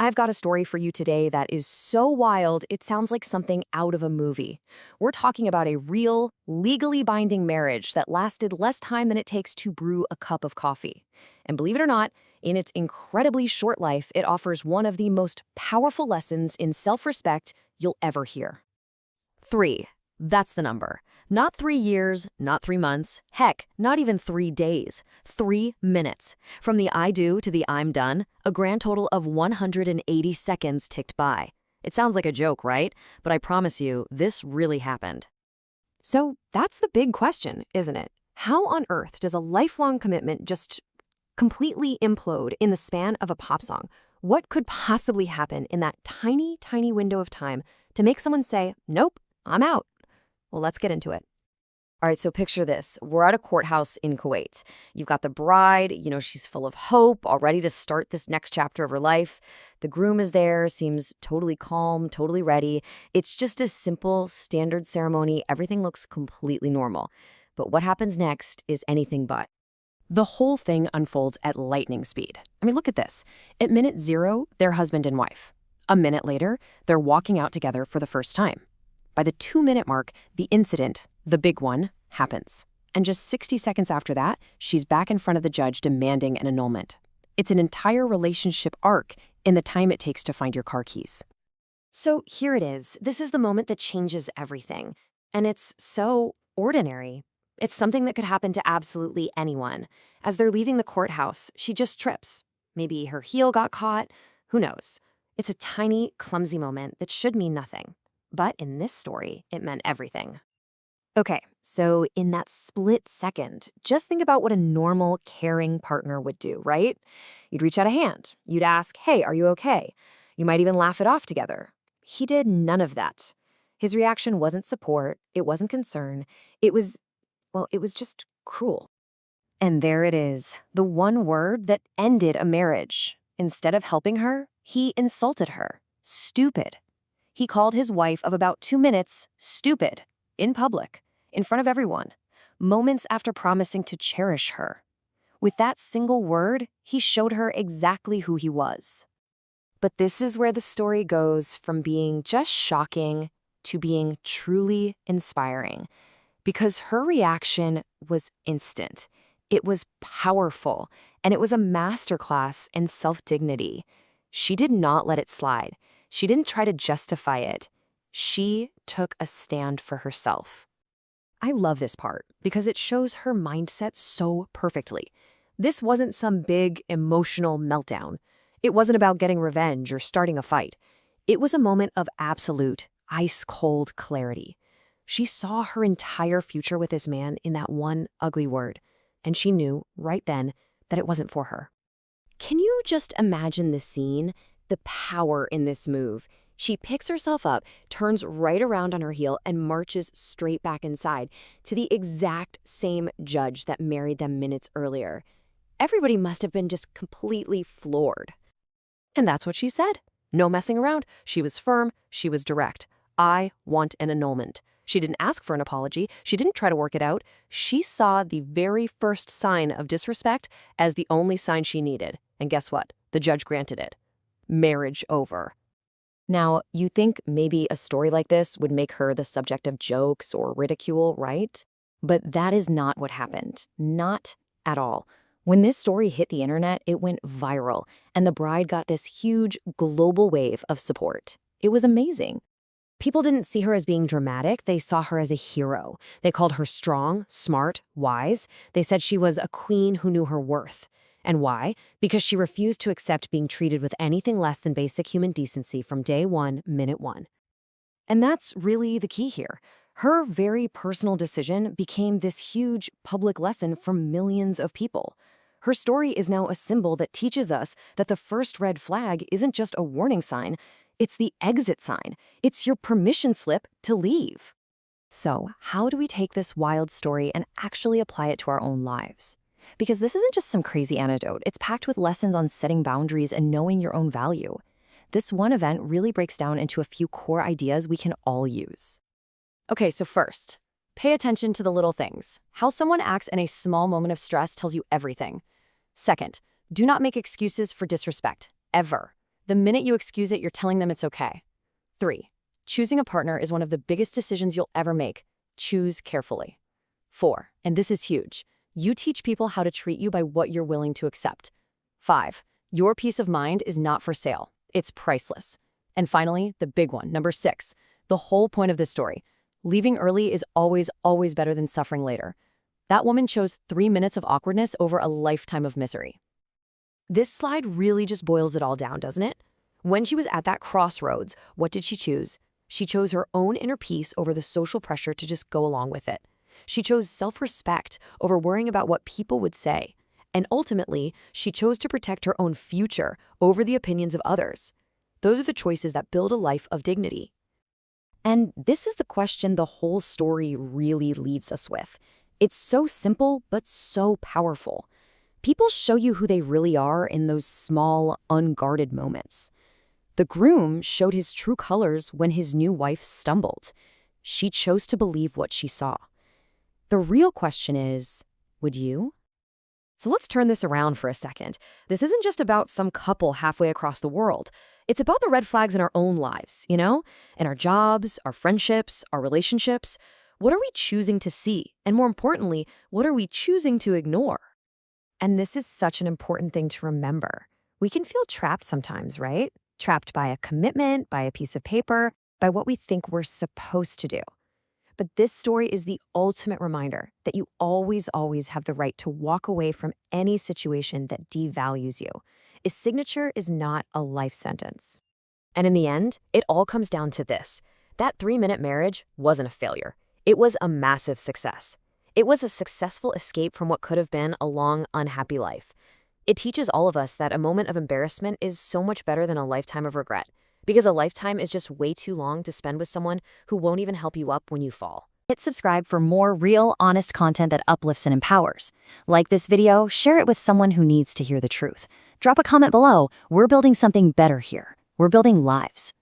I've got a story for you today that is so wild, it sounds like something out of a movie. We're talking about a real, legally binding marriage that lasted less time than it takes to brew a cup of coffee. And believe it or not, in its incredibly short life, it offers one of the most powerful lessons in self-respect you'll ever hear. 3. That's the number. Not 3 years, not 3 months, heck, not even 3 days. 3 minutes. From the I do to the I'm done, a grand total of 180 seconds ticked by. It sounds like a joke, right? But I promise you, this really happened. So that's the big question, isn't it? How on earth does a lifelong commitment just completely implode in the span of a pop song? What could possibly happen in that tiny, tiny window of time to make someone say, nope, I'm out? Well, let's get into it. All right, so picture this. We're at a courthouse in Kuwait. You've got the bride, she's full of hope, all ready to start this next chapter of her life. The groom is there, seems totally calm, totally ready. It's just a simple, standard ceremony. Everything looks completely normal. But what happens next is anything but. The whole thing unfolds at lightning speed. I mean, look at this. At minute 0, they're husband and wife. A minute later, they're walking out together for the first time. By the 2-minute mark, the incident, the big one, happens. And just 60 seconds after that, she's back in front of the judge demanding an annulment. It's an entire relationship arc in the time it takes to find your car keys. So here it is. This is the moment that changes everything. And it's so ordinary. It's something that could happen to absolutely anyone. As they're leaving the courthouse, she just trips. Maybe her heel got caught. Who knows? It's a tiny, clumsy moment that should mean nothing. But in this story, it meant everything. Okay, so in that split second, just think about what a normal, caring partner would do, right? You'd reach out a hand. You'd ask, hey, are you okay? You might even laugh it off together. He did none of that. His reaction wasn't support. It wasn't concern. It was just cruel. And there it is, the one word that ended a marriage. Instead of helping her, he insulted her. Stupid. He called his wife of about 2 minutes stupid, in public, in front of everyone, moments after promising to cherish her. With that single word, he showed her exactly who he was. But this is where the story goes from being just shocking to being truly inspiring, because her reaction was instant. It was powerful, and it was a masterclass in self-dignity. She did not let it slide. She didn't try to justify it. She took a stand for herself. I love this part because it shows her mindset so perfectly. This wasn't some big emotional meltdown. It wasn't about getting revenge or starting a fight. It was a moment of absolute, ice-cold clarity. She saw her entire future with this man in that one ugly word, and she knew right then that it wasn't for her. Can you just imagine the scene? The power in this move. She picks herself up, turns right around on her heel, and marches straight back inside to the exact same judge that married them minutes earlier. Everybody must have been just completely floored. And that's what she said. No messing around. She was firm. She was direct. I want an annulment. She didn't ask for an apology. She didn't try to work it out. She saw the very first sign of disrespect as the only sign she needed. And guess what? The judge granted it. Marriage over. Now, you think maybe a story like this would make her the subject of jokes or ridicule, right? But that is not what happened. Not at all. When this story hit the internet, it went viral, and the bride got this huge global wave of support. It was amazing. People didn't see her as being dramatic. They saw her as a hero. They called her strong, smart, wise. They said she was a queen who knew her worth. And why? Because she refused to accept being treated with anything less than basic human decency from day one, minute one. And that's really the key here. Her very personal decision became this huge public lesson for millions of people. Her story is now a symbol that teaches us that the first red flag isn't just a warning sign, it's the exit sign. It's your permission slip to leave. So, how do we take this wild story and actually apply it to our own lives? Because this isn't just some crazy anecdote. It's packed with lessons on setting boundaries and knowing your own value. This one event really breaks down into a few core ideas we can all use. Okay, so first, pay attention to the little things. How someone acts in a small moment of stress tells you everything. Second, do not make excuses for disrespect, ever. The minute you excuse it, you're telling them it's okay. 3. Choosing a partner is one of the biggest decisions you'll ever make. Choose carefully. 4. And this is huge. You teach people how to treat you by what you're willing to accept. 5. Your peace of mind is not for sale. It's priceless. And finally, the big one, number 6. The whole point of this story. Leaving early is always, always better than suffering later. That woman chose 3 minutes of awkwardness over a lifetime of misery. This slide really just boils it all down, doesn't it? When she was at that crossroads, what did she choose? She chose her own inner peace over the social pressure to just go along with it. She chose self-respect over worrying about what people would say. And ultimately, she chose to protect her own future over the opinions of others. Those are the choices that build a life of dignity. And this is the question the whole story really leaves us with. It's so simple, but so powerful. People show you who they really are in those small, unguarded moments. The groom showed his true colors when his new wife stumbled. She chose to believe what she saw. The real question is, would you? So let's turn this around for a second. This isn't just about some couple halfway across the world. It's about the red flags in our own lives, in our jobs, our friendships, our relationships. What are we choosing to see? And more importantly, what are we choosing to ignore? And this is such an important thing to remember. We can feel trapped sometimes, right? Trapped by a commitment, by a piece of paper, by what we think we're supposed to do. But this story is the ultimate reminder that you always, always have the right to walk away from any situation that devalues you. A signature is not a life sentence. And in the end, it all comes down to this. That 3-minute marriage wasn't a failure. It was a massive success. It was a successful escape from what could have been a long, unhappy life. It teaches all of us that a moment of embarrassment is so much better than a lifetime of regret, because a lifetime is just way too long to spend with someone who won't even help you up when you fall. Hit subscribe for more real, honest content that uplifts and empowers. Like this video, share it with someone who needs to hear the truth. Drop a comment below. We're building something better here. We're building lives.